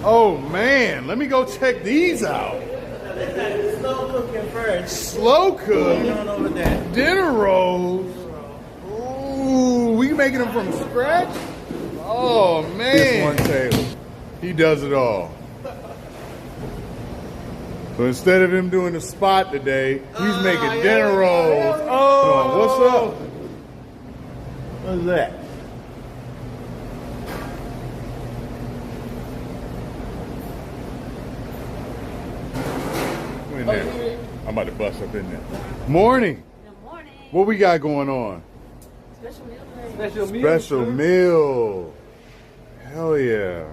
Oh man, let me go check these out. Slow cooking first. Slow cook. On over there. Dinner rolls. Ooh, we making them from scratch? Oh man. This one Taylor. He does it all. So instead of him doing the spot today, he's making dinner rolls. Oh, what's up? What's that? In there. I'm about to bust up in there. Morning. Good morning. What we got going on? Special meal. Special meal. Special meal. Hell yeah.